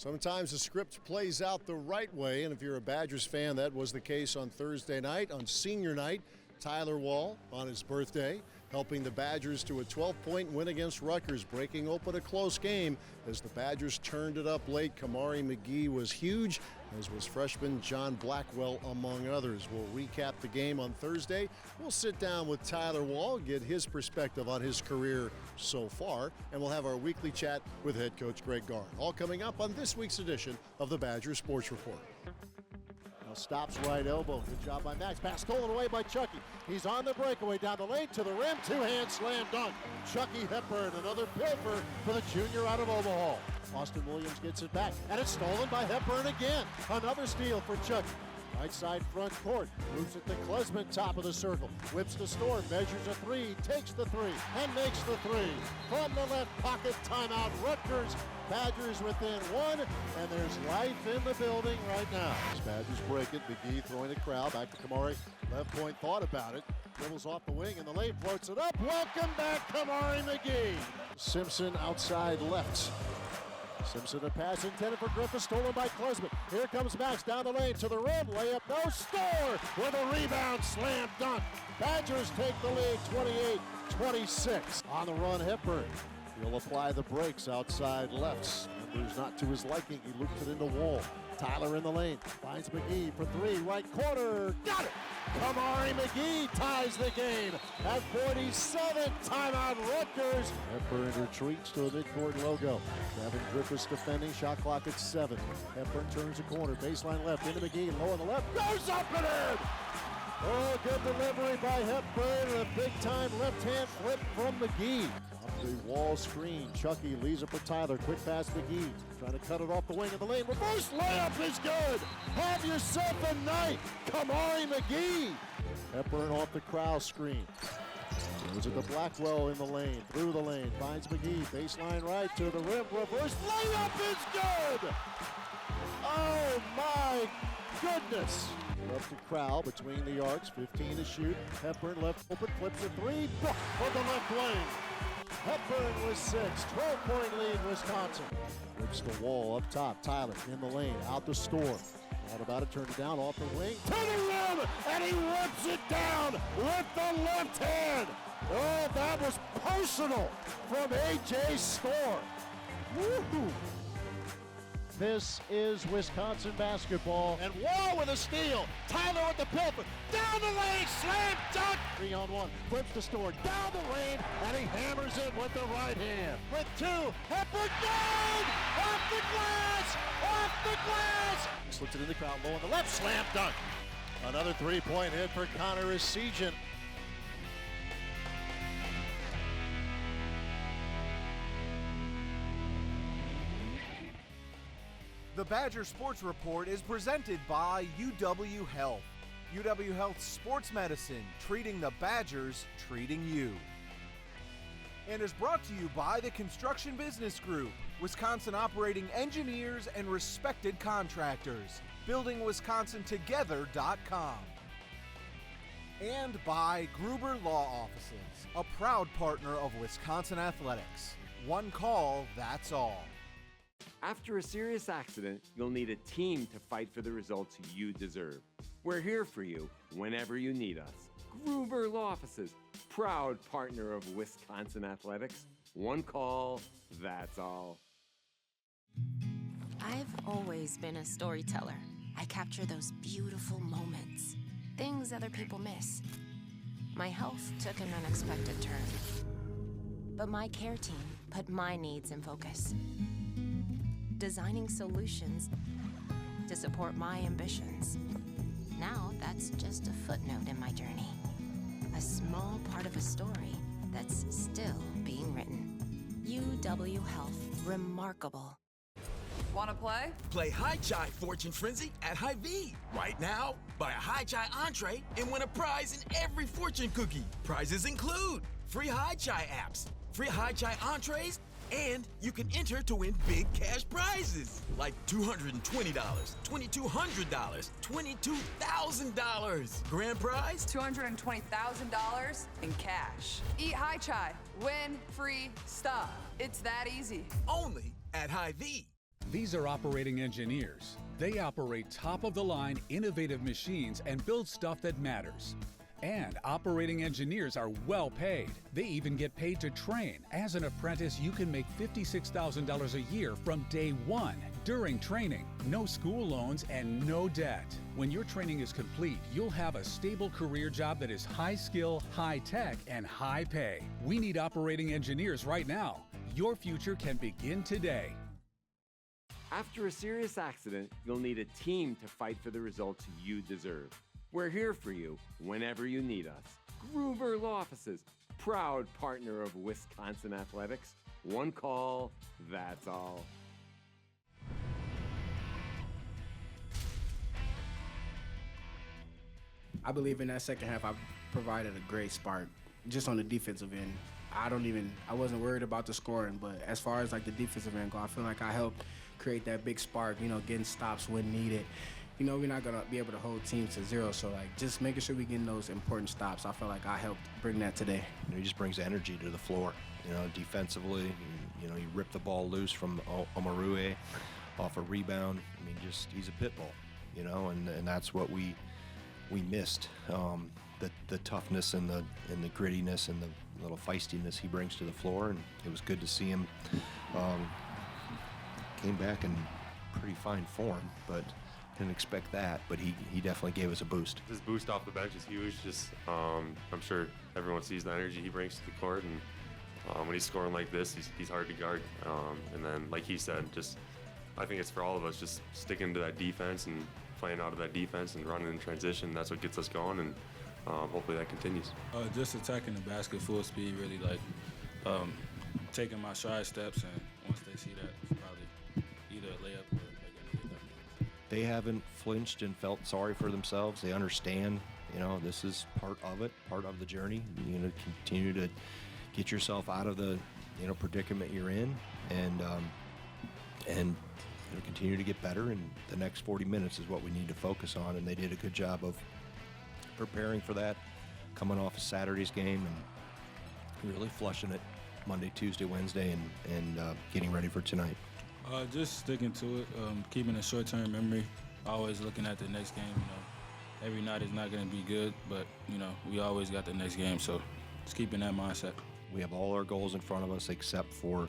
Sometimes the script plays out the right way, and if you're a Badgers fan, that was the case on Thursday night. On senior night, Tyler Wahl, on his birthday, helping the Badgers to a 12-point win against Rutgers, breaking open a close game as the Badgers turned it up late. Kamari McGee was huge, as was freshman John Blackwell, among others. We'll recap the game on Thursday. We'll sit down with Tyler Wahl, get his perspective on his career so far, and we'll have our weekly chat with head coach Greg Gard. All coming up on this week's edition of the Badgers Sports Report. Stops right elbow. Good job by Max. Pass stolen away by Chucky. He's on the breakaway down the lane to the rim. Two-hand slam dunk. Chucky Hepburn, another pilfer for the junior out of Omaha. Austin Williams gets it back, and it's stolen by Hepburn again. Another steal for Chucky. Right side front court. Moves it to Klesman, top of the circle. Whips the Storm, measures a three, takes the three, and makes the three. From the left pocket, timeout Rutgers. Badgers within one, and there's life in the building right now. As Badgers break it, McGee throwing the crowd. Back to Kamari. Left point, thought about it. Dribbles off the wing in the lane, floats it up. Welcome back, Kamari McGee. Simpson outside left. Simpson, a pass intended for Griffith, stolen by Klesman. Here comes Max down the lane to the rim. Layup, no score with a rebound, slam dunk. Badgers take the lead 28-26. On the run, Hepburn. He'll apply the brakes outside left. Numbers not to his liking. He loops it into Wall. Tyler in the lane. Finds McGee for three. Right corner. Got it! Kamari McGee ties the game at 47. Timeout Rutgers. Hepburn retreats to a midcourt logo. Kevin Griffiths defending. Shot clock at 7. Hepburn turns the corner. Baseline left into McGee. Low on the left. Goes up and in! Oh, good delivery by Hepburn. And a big-time left-hand flip from McGee. Off the wall screen. Chucky leaves it for Tyler. Quick pass McGee. Trying to cut it off the wing of the lane. Reverse layup is good. Have yourself a night. Kamari McGee. Hepburn off the crowd screen. Goes it to Blackwell in the lane. Through the lane. Finds McGee. Baseline right to the rim. Reverse layup is good. Oh my goodness. Left to Crowell between the arcs, 15 to shoot. Hepburn left open, flips a three, for the left lane. Hepburn with 6, 12-point lead Wisconsin. Whips the wall up top, Tyler in the lane, out the Storm. Thought about it, turned it down, off the wing, to the rim, and he rips it down with the left hand. Oh, that was personal from A.J. Storm. Woo-hoo. This is Wisconsin basketball. And Wall with a steal. Tyler with the pilfer. Down the lane, slam dunk. 3-on-1. Flips the store down the lane, and he hammers it with the right hand. With 2. Hepburn down! Off the glass! Off the glass! Slips it in the crowd, low on the left, slam dunk. Another 3-point hit for Connor Essegian. The Badger Sports Report is presented by UW Health. UW Health Sports Medicine, treating the Badgers, treating you. And is brought to you by the Construction Business Group, Wisconsin operating engineers and respected contractors. BuildingWisconsinTogether.com. And by Gruber Law Offices, a proud partner of Wisconsin Athletics. One call, that's all. After a serious accident, you'll need a team to fight for the results you deserve. We're here for you whenever you need us. Gruber Law Offices, proud partner of Wisconsin Athletics. One call, that's all. I've always been a storyteller. I capture those beautiful moments, things other people miss. My health took an unexpected turn, but my care team put my needs in focus, designing solutions to support my ambitions. Now that's just a footnote in my journey, a small part of a story that's still being written. UW Health, remarkable. Wanna play? Play High Chai Fortune Frenzy at Hy-Vee. Right now, buy a High Chai entree and win a prize in every fortune cookie. Prizes include free High Chai apps, free High Chai entrees, and you can enter to win big cash prizes like $220, $2,200, $22,000. Grand prize? $220,000 in cash. Eat High Chai. Win free stuff. It's that easy. Only at Hy-Vee. These are operating engineers. They operate top-of-the-line, innovative machines and build stuff that matters. And operating engineers are well paid. They even get paid to train. As an apprentice, you can make $56,000 a year from day one during training. No school loans and no debt. When your training is complete, you'll have a stable career job that is high skill, high tech, and high pay. We need operating engineers right now. Your future can begin today. After a serious accident, you'll need a team to fight for the results you deserve. We're here for you whenever you need us. Gruber Law Offices, proud partner of Wisconsin Athletics. One call, that's all. I believe in that second half, I provided a great spark just on the defensive end. I wasn't worried about the scoring, but as far as like the defensive end go, I feel like I helped create that big spark, getting stops when needed. We're not going to be able to hold teams to zero, so like just making sure we get those important stops, I feel like I helped bring that today. He just brings energy to the floor, defensively. You rip the ball loose from Omarue off a rebound. He's a pit bull, and that's what we missed. The toughness and the grittiness and the little feistiness he brings to the floor, and it was good to see him. Came back in pretty fine form, but didn't expect that, but he definitely gave us a boost. His boost off the bench is huge. I'm sure everyone sees the energy he brings to the court, and when he's scoring like this, he's hard to guard. And then, like he said, I think it's for all of us, just sticking to that defense and playing out of that defense and running in transition. That's what gets us going, and hopefully that continues. Just attacking the basket full speed, really taking my stride steps, and once they see that, it's probably either a layup or they haven't flinched and felt sorry for themselves. They understand, this is part of it, part of the journey. Continue to get yourself out of the, predicament you're in, and continue to get better. And the next 40 minutes is what we need to focus on. And they did a good job of preparing for that, coming off of Saturday's game and really flushing it Monday, Tuesday, Wednesday, and getting ready for tonight. Just sticking to it, keeping a short-term memory, always looking at the next game. Every night is not going to be good, but, we always got the next game, so just keeping that mindset. We have all our goals in front of us except for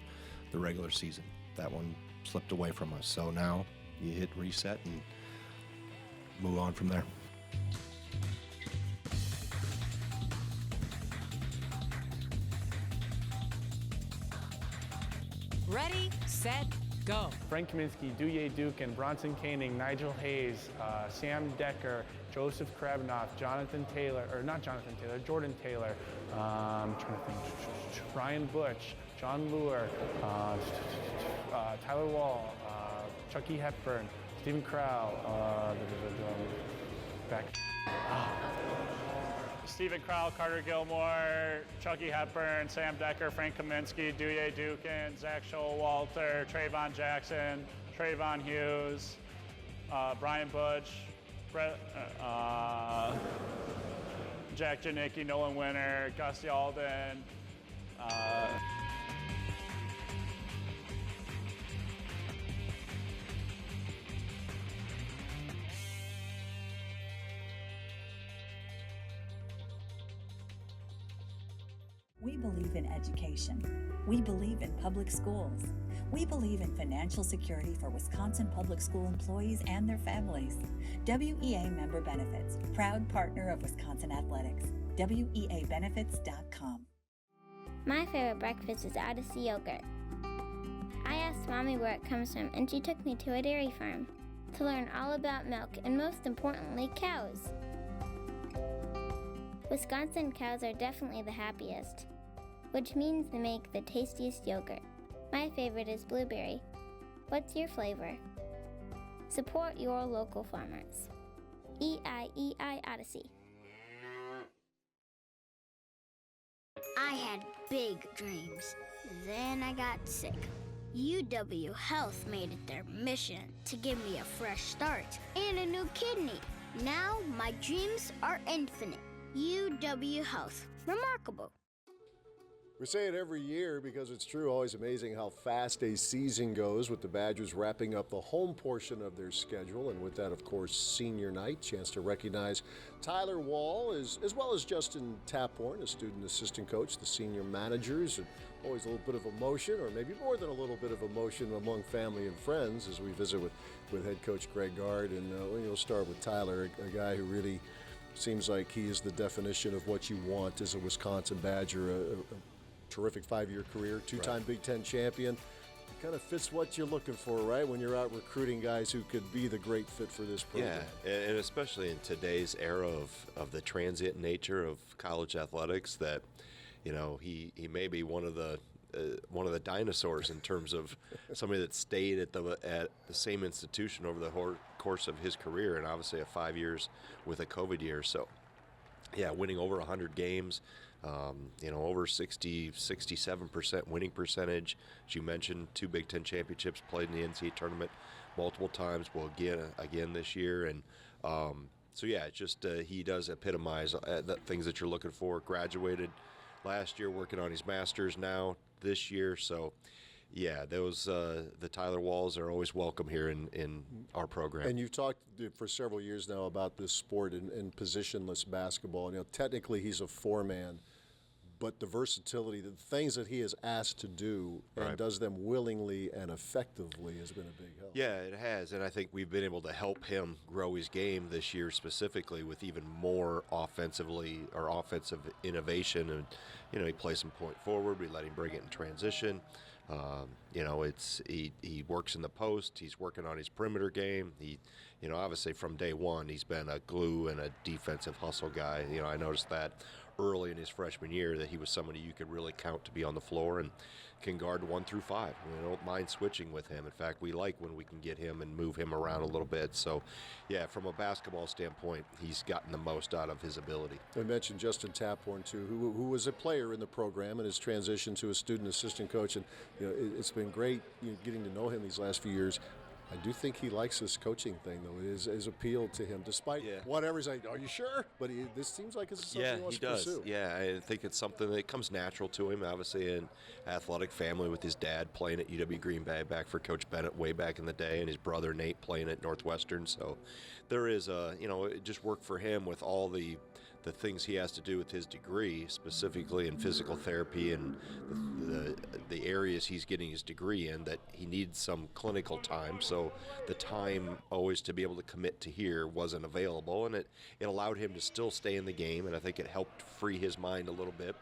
the regular season. That one slipped away from us, so now you hit reset and move on from there. Ready, set, go. Frank Kaminsky, Douye Dukin, Bronson Koenig, Nigel Hayes, Sam Decker, Joseph Kravinoff, Jordan Taylor, I'm trying to think, Brian Butch, John Lure, Tyler Wall, Chucky Hepburn, Stephen Crow, Stephen Crow, Carter Gilmore, Chucky Hepburn, Sam Decker, Frank Kaminsky, Douye Dukin, Zach Showalter, Trayvon Jackson, Trayvon Hughes, Brian Butch, Jack Janicki, Nolan Winter, Gus Alden. We believe in education. We believe in public schools. We believe in financial security for Wisconsin public school employees and their families. WEA Member Benefits, proud partner of Wisconsin Athletics. WEAbenefits.com. My favorite breakfast is Odyssey yogurt. I asked Mommy where it comes from, and she took me to a dairy farm to learn all about milk and, most importantly, cows. Wisconsin cows are definitely the happiest, which means they make the tastiest yogurt. My favorite is blueberry. What's your flavor? Support your local farmers. EIEI Odyssey. I had big dreams. Then I got sick. UW Health made it their mission to give me a fresh start and a new kidney. Now my dreams are infinite. UW Health. Remarkable. We say it every year because it's true. Always amazing how fast a season goes with the Badgers wrapping up the home portion of their schedule. And with that, of course, senior night, chance to recognize Tyler Wall as well as Justin Taphorn, a student assistant coach, the senior managers. And always a little bit of emotion, or maybe more than a little bit of emotion among family and friends as we visit with head coach Greg Gard. And we'll start with Tyler, a guy who really seems like he is the definition of what you want as a Wisconsin Badger, a terrific 5-year career, two-time Big Ten champion. It kind of fits what you're looking for, right, when you're out recruiting guys who could be the great fit for this program. Yeah, and especially in today's era of the transient nature of college athletics, that he may be one of the dinosaurs in terms of somebody that stayed at the same institution over the course of his career, and obviously 5 years with a COVID year. So, yeah, winning over 100 games. Over 67% winning percentage. As you mentioned, 2 Big Ten championships, played in the NCAA tournament multiple times. Well, again this year. And he does epitomize the things that you're looking for. Graduated last year, working on his master's now this year. So, yeah, those the Tyler Walls are always welcome here in our program. And you've talked for several years now about this sport and positionless basketball. Technically he's a 4-man, but the versatility, the things that he is asked to do and does them willingly and effectively has been a big help. Yeah, it has, and I think we've been able to help him grow his game this year specifically with even more offensive innovation. And he plays some point forward. We let him bring it in transition. He works in the post. He's working on his perimeter game. He, obviously from day one, he's been a glue and a defensive hustle guy. I noticed that early in his freshman year that he was somebody you could really count to be on the floor and can guard 1 through 5. We don't mind switching with him. In fact, we like when we can get him and move him around a little bit. So, yeah, from a basketball standpoint, he's gotten the most out of his ability. I mentioned Justin Taphorn, too, who was a player in the program and has transitioned to a student assistant coach. And, it's been great getting to know him these last few years. I do think he likes this coaching thing, though. It is appealed to him, despite whatever. He's like, are you sure? But this seems like it's something he wants to pursue. Yeah, I think it's something that comes natural to him. Obviously, an athletic family with his dad playing at UW Green Bay back for Coach Bennett way back in the day, and his brother Nate playing at Northwestern. So there is it just worked for him with all the things he has to do with his degree, specifically in physical therapy and the areas he's getting his degree in, that he needs some clinical time. So the time always to be able to commit to here wasn't available, and it allowed him to still stay in the game, and I think it helped free his mind a little bit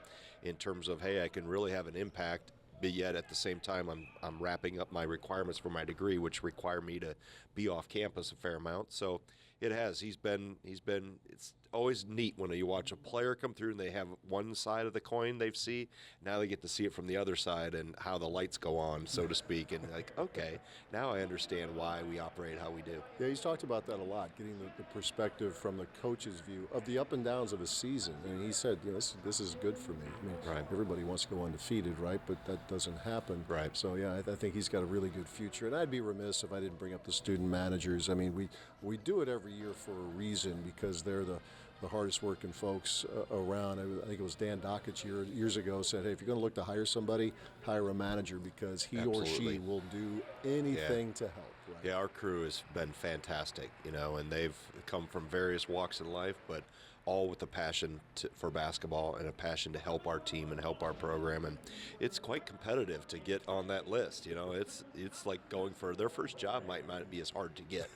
in terms of, hey, I can really have an impact, but yet at the same time I'm wrapping up my requirements for my degree, which require me to be off campus a fair amount. So it has. It's always neat when you watch a player come through and they have one side of the coin they see. Now they get to see it from the other side and how the lights go on, so to speak. And like, okay, now I understand why we operate how we do. Yeah, he's talked about that a lot, getting the perspective from the coach's view of the up and downs of a season. And he said, this is good for me. I mean, everybody wants to go undefeated, right? But that doesn't happen. Right. So, yeah, I think he's got a really good future. And I'd be remiss if I didn't bring up the student managers. I mean, we do it every year for a reason, because they're the hardest working folks around. I think it was Dan Dockich years ago said, hey, if you're going to look to hire somebody, hire a manager, because he or she will do anything to help. Right? Yeah, our crew has been fantastic, and they've come from various walks in life, but all with a passion for basketball and a passion to help our team and help our program. And it's quite competitive to get on that list. It's like going for their first job might not be as hard to get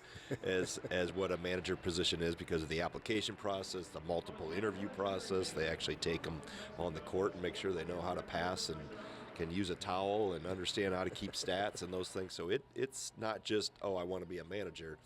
as what a manager position is, because of the application process, the multiple interview process. They actually take them on the court and make sure they know how to pass and can use a towel and understand how to keep stats and those things. So it's not just, I want to be a manager.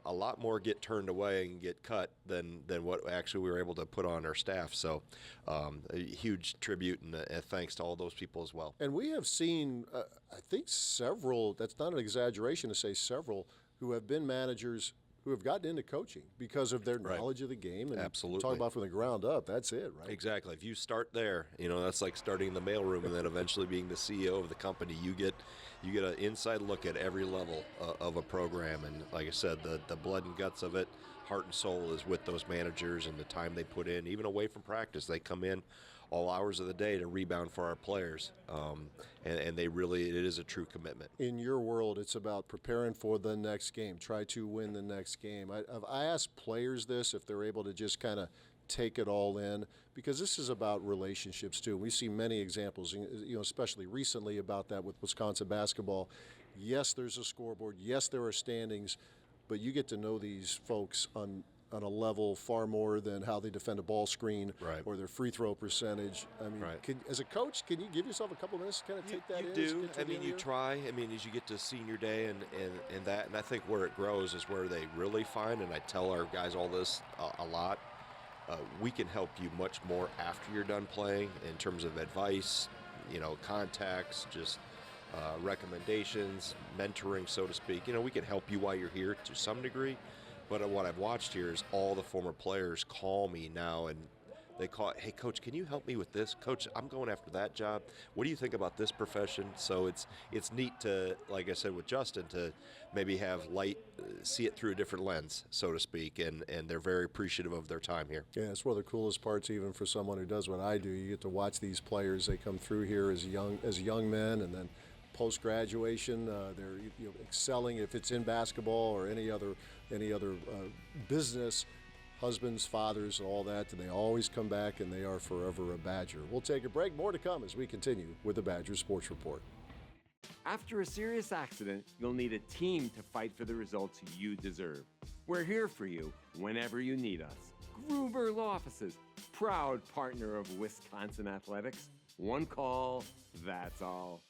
A lot more get turned away and get cut than what actually we were able to put on our staff. So a huge tribute and thanks to all those people as well. And we have seen, I think several, that's not an exaggeration to say several, who have been managers who have gotten into coaching because of their knowledge of the game. And absolutely. Talk about from the ground up, that's it, right? Exactly. If you start there, that's like starting in the mailroom and then eventually being the CEO of the company. You get an inside look at every level of a program. And like I said, the blood and guts of it, heart and soul is with those managers and the time they put in, even away from practice. They come in all hours of the day to rebound for our players. And they really, it is a true commitment. In your world, it's about preparing for the next game. Try to win the next game. I ask players this, if they're able to just kind of take it all in, because this is about relationships too. We see many examples, especially recently about that with Wisconsin basketball. Yes, there's a scoreboard. Yes, there are standings, but you get to know these folks on a level far more than how they defend a ball screen or their free throw percentage. I mean, as a coach, can you give yourself a couple minutes to kind of take that in? You do. I mean, you try. I mean, as you get to senior day and that, and I think where it grows is where they really find, and I tell our guys all this a lot, we can help you much more after you're done playing in terms of advice, contacts, just recommendations, mentoring, so to speak. We can help you while you're here to some degree. But what I've watched here is all the former players call me now, and they call, hey, Coach, can you help me with this? Coach, I'm going after that job. What do you think about this profession? So it's neat to, like I said with Justin, to maybe have light, see it through a different lens, so to speak, and they're very appreciative of their time here. Yeah, it's one of the coolest parts, even for someone who does what I do. You get to watch these players. They come through here as young men, and then post-graduation, they're excelling, if it's in basketball or any other business, husbands, fathers, and all that, and they always come back, and they are forever a Badger. We'll take a break. More to come as we continue with the Badger Sports Report. After a serious accident, you'll need a team to fight for the results you deserve. We're here for you whenever you need us. Gruber Law Offices, proud partner of Wisconsin Athletics. One call, that's all.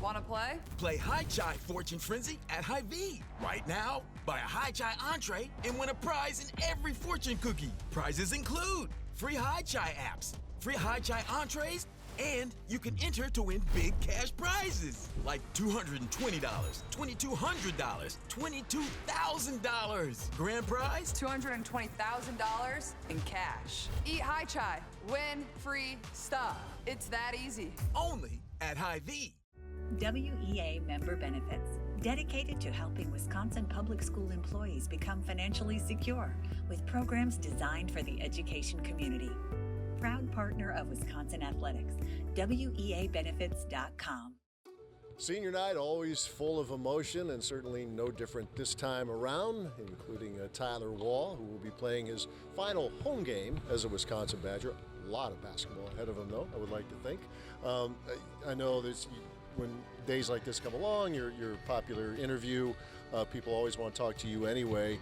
Want to play? Play High Chai Fortune Frenzy at Hy-Vee. Right now, buy a High Chai entree and win a prize in every fortune cookie. Prizes include free High Chai apps, free High Chai entrees, and you can enter to win big cash prizes like $220, $2,200, $22,000. Grand prize? $220,000 in cash. Eat High Chai. Win free stuff. It's that easy. Only at Hy-Vee. WEA Member Benefits, dedicated to helping Wisconsin public school employees become financially secure with programs designed for the education community. Proud partner of Wisconsin Athletics, WEAbenefits.com. Senior night always full of emotion, and certainly no different this time around, including Tyler Wall, who will be playing his final home game as a Wisconsin Badger. A lot of basketball ahead of him, though, I would like to think. I know there's, when days like this come along, your popular interview, people always want to talk to you anyway.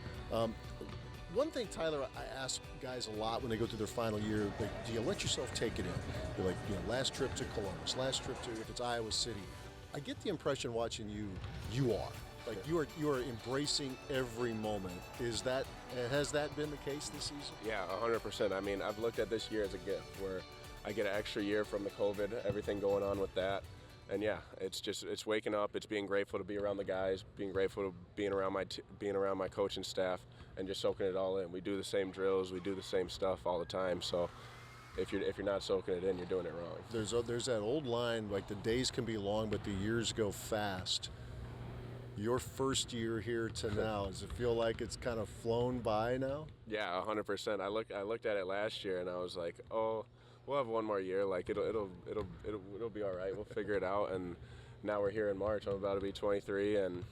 One thing, Tyler, I ask guys a lot when they go through their final year, like, do you let yourself take it in? You're like, last trip to Columbus, last trip to, if it's Iowa City. I get the impression watching you are. Like, you are embracing every moment. Has that been the case this season? Yeah, 100%. I mean, I've looked at this year as a gift where I get an extra year from the COVID, everything going on with that. And yeah, it's waking up, it's being grateful to be around the guys, being grateful to being around my coaching staff, and just soaking it all in. We do the same drills, we do the same stuff all the time. So if you're not soaking it in, you're doing it wrong. There's that old line, like, the days can be long, but the years go fast. Your first year here to now, does it feel like it's kind of flown by now? Yeah, 100%. I looked at it last year and I was like, oh, we'll have one more year. Like, it'll be all right. We'll figure it out. And now we're here in March. I'm about to be 23, and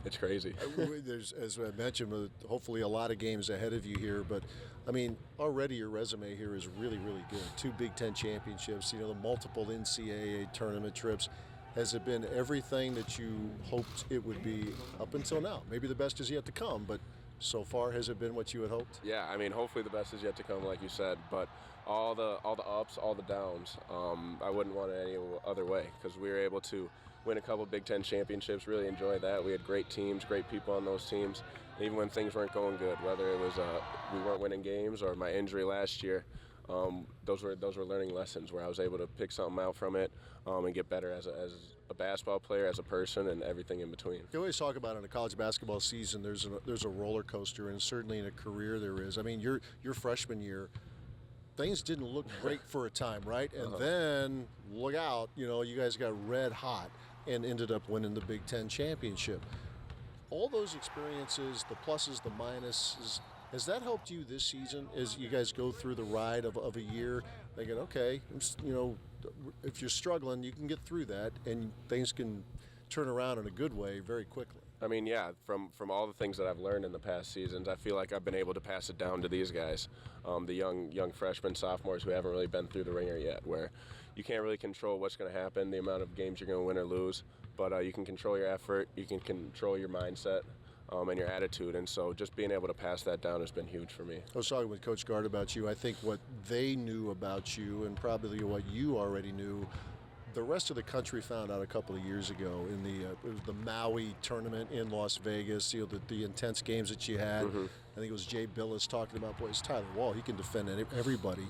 it's crazy. There's, as I mentioned, hopefully a lot of games ahead of you here. But I mean, already your resume here is really, really good. 2 Big Ten championships. The multiple NCAA tournament trips. Has it been everything that you hoped it would be up until now? Maybe the best is yet to come, but so far, has it been what you had hoped? Yeah, I mean, hopefully the best is yet to come, like you said. But all the ups, all the downs, I wouldn't want it any other way, because we were able to win a couple Big Ten championships, really enjoy that. We had great teams, great people on those teams. Even when things weren't going good, whether it was we weren't winning games or my injury last year, those were learning lessons where I was able to pick something out from it and get better as a basketball player, as a person, and everything in between. You always talk about in a college basketball season, there's a roller coaster, and certainly in a career there is. I mean, your freshman year, things didn't look great for a time, right? And then, look out, you guys got red hot and ended up winning the Big Ten championship. All those experiences, the pluses, the minuses, Has that helped you this season as you guys go through the ride of a year, thinking, okay, if you're struggling, you can get through that and things can turn around in a good way very quickly? I mean, yeah, from all the things that I've learned in the past seasons, I feel like I've been able to pass it down to these guys, the young freshmen, sophomores who haven't really been through the ringer yet, where you can't really control what's going to happen, the amount of games you're going to win or lose, but you can control your effort, you can control your mindset, and your attitude, and so just being able to pass that down has been huge for me. I was talking with Coach Gard about you. I think what they knew about you and probably what you already knew, the rest of the country found out a couple of years ago in it was the Maui tournament in Las Vegas, the intense games that you had. Mm-hmm. I think it was Jay Billis talking about, boy, it's Tyler Wall. He can defend everybody.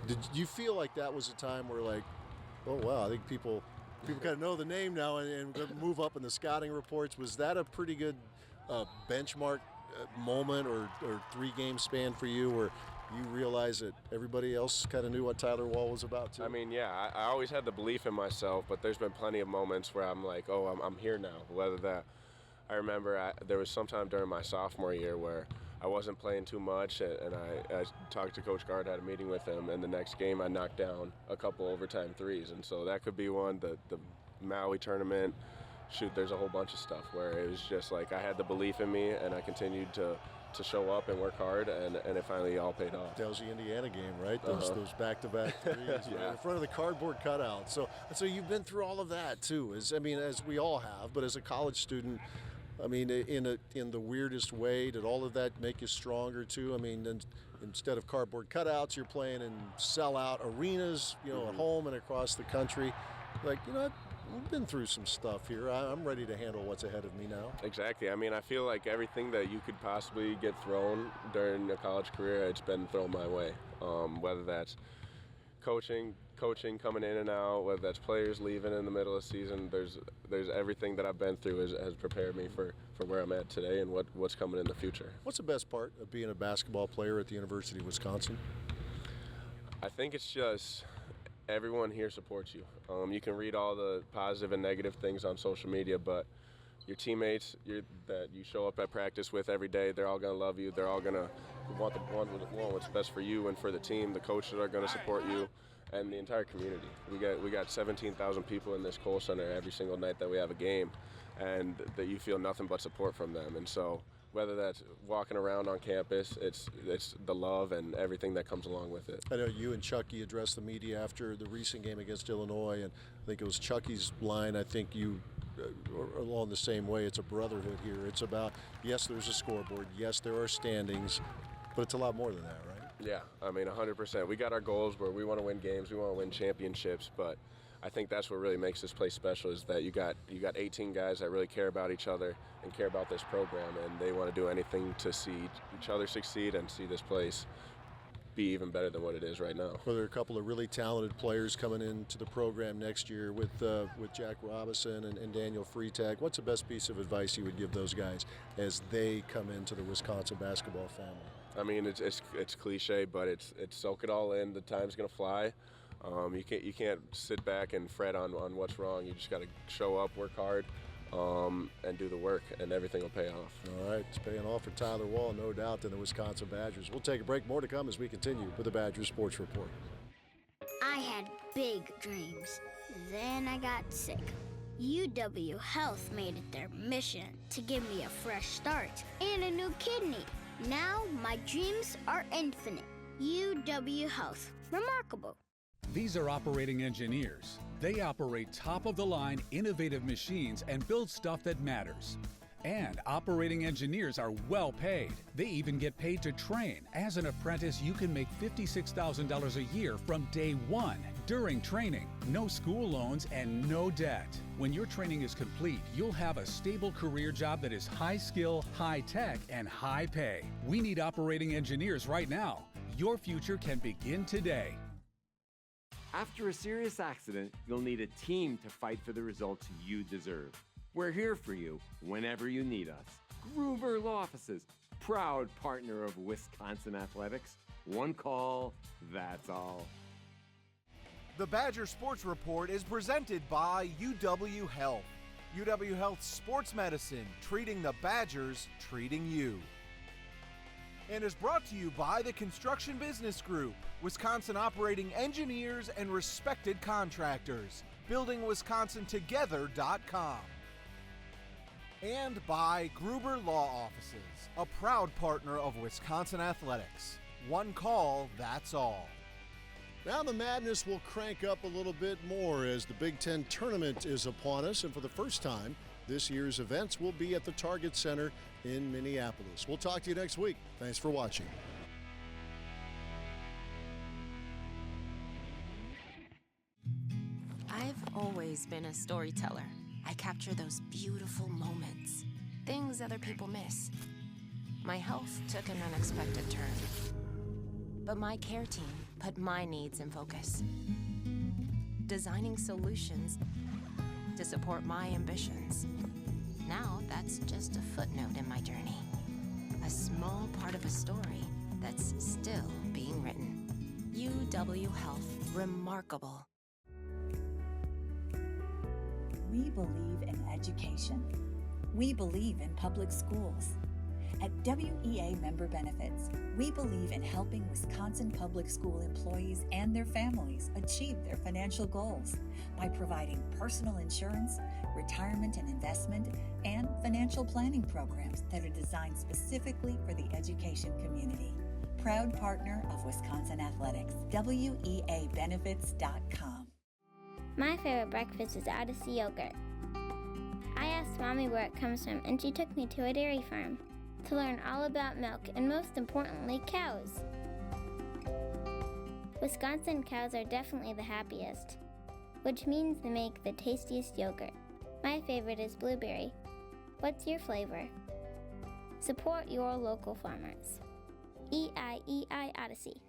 Did you feel like that was a time where, like, oh, wow, I think people kind of know the name now and move up in the scouting reports? Was that a pretty good benchmark moment or 3-game span for you where you realize that everybody else kind of knew what Tyler Wall was about too? I mean, yeah, I always had the belief in myself, but there's been plenty of moments where I'm like, oh, I'm here now. Whether that, I remember there was some time during my sophomore year where I wasn't playing too much, and I talked to Coach Gard, had a meeting with him, and the next game I knocked down a couple overtime threes, and so that could be one, the Maui tournament. Shoot, there's a whole bunch of stuff where it was just like I had the belief in me, and I continued to show up and work hard, and it finally all paid off. That was the Indiana game, right? Those back-to-back threes yeah. in front of the cardboard cutout. So you've been through all of that too. As we all have, but as a college student, I mean, in the weirdest way, did all of that make you stronger too? I mean, instead of cardboard cutouts, you're playing in sellout arenas, at home and across the country. Like, I've been through some stuff here. I'm ready to handle what's ahead of me now. Exactly. I mean, I feel like everything that you could possibly get thrown during a college career, it's been thrown my way. Whether that's coaching coming in and out, whether that's players leaving in the middle of the season, there's everything that I've been through has prepared me for where I'm at today and what's coming in the future. What's the best part of being a basketball player at the University of Wisconsin? I think it's just everyone here supports you. You can read all the positive and negative things on social media, but your teammates that you show up at practice with every day, they're all going to love you. They're all going to want what's best for you and for the team. The coaches are going to support you, and the entire community. We got 17,000 people in this Kohl Center every single night that we have a game, and that you feel nothing but support from them. And so whether that's walking around on campus, it's the love and everything that comes along with it. I know you and Chucky addressed the media after the recent game against Illinois, and I think it was Chucky's line. I think you are along the same way. It's a brotherhood here. It's about, yes, there's a scoreboard. Yes, there are standings, but it's a lot more than that, right? Yeah, I mean, 100%. We got our goals where we want to win games, we want to win championships, but I think that's what really makes this place special is that you got 18 guys that really care about each other and care about this program, and they want to do anything to see each other succeed and see this place be even better than what it is right now. Well, there are a couple of really talented players coming into the program next year with Jack Robinson and Daniel Freitag. What's the best piece of advice you would give those guys as they come into the Wisconsin basketball family? I mean, it's cliche, but it's soak it all in. The time's gonna fly. You can't sit back and fret on what's wrong. You just got to show up, work hard, and do the work, and everything will pay off. All right, it's paying off for Tyler Wall, no doubt, than the Wisconsin Badgers. We'll take a break. More to come as we continue with the Badgers Sports Report. I had big dreams. Then I got sick. UW Health made it their mission to give me a fresh start and a new kidney. Now my dreams are infinite. UW Health. Remarkable. These are operating engineers. They operate top-of-the-line innovative machines and build stuff that matters. And operating engineers are well paid. They even get paid to train. As an apprentice, you can make $56,000 a year from day one. During training, no school loans and no debt. When your training is complete, you'll have a stable career job that is high skill, high tech, and high pay. We need operating engineers right now. Your future can begin today. After a serious accident, you'll need a team to fight for the results you deserve. We're here for you whenever you need us. Gruber Law Offices, proud partner of Wisconsin Athletics. One call, that's all. The Badger Sports Report is presented by UW Health. UW Health Sports Medicine, treating the Badgers, treating you. And is brought to you by the Construction Business Group, Wisconsin operating engineers and respected contractors. BuildingWisconsinTogether.com. And by Gruber Law Offices, a proud partner of Wisconsin Athletics. One call, that's all. Now the madness will crank up a little bit more as the Big Ten tournament is upon us, and for the first time, this year's events will be at the Target Center in Minneapolis. We'll talk to you next week. Thanks for watching. I've always been a storyteller. I capture those beautiful moments, things other people miss. My health took an unexpected turn, but my care team put my needs in focus, designing solutions to support my ambitions. Now that's just a footnote in my journey, a small part of a story that's still being written. UW Health, remarkable. We believe in education. We believe in public schools. At WEA Member Benefits, we believe in helping Wisconsin public school employees and their families achieve their financial goals by providing personal insurance, retirement and investment, and financial planning programs that are designed specifically for the education community. Proud partner of Wisconsin Athletics, WEABenefits.com. My favorite breakfast is Odyssey yogurt. I asked Mommy where it comes from, and she took me to a dairy farm to learn all about milk and, most importantly, cows. Wisconsin cows are definitely the happiest, which means they make the tastiest yogurt. My favorite is blueberry. What's your flavor? Support your local farmers. EIEI Odyssey.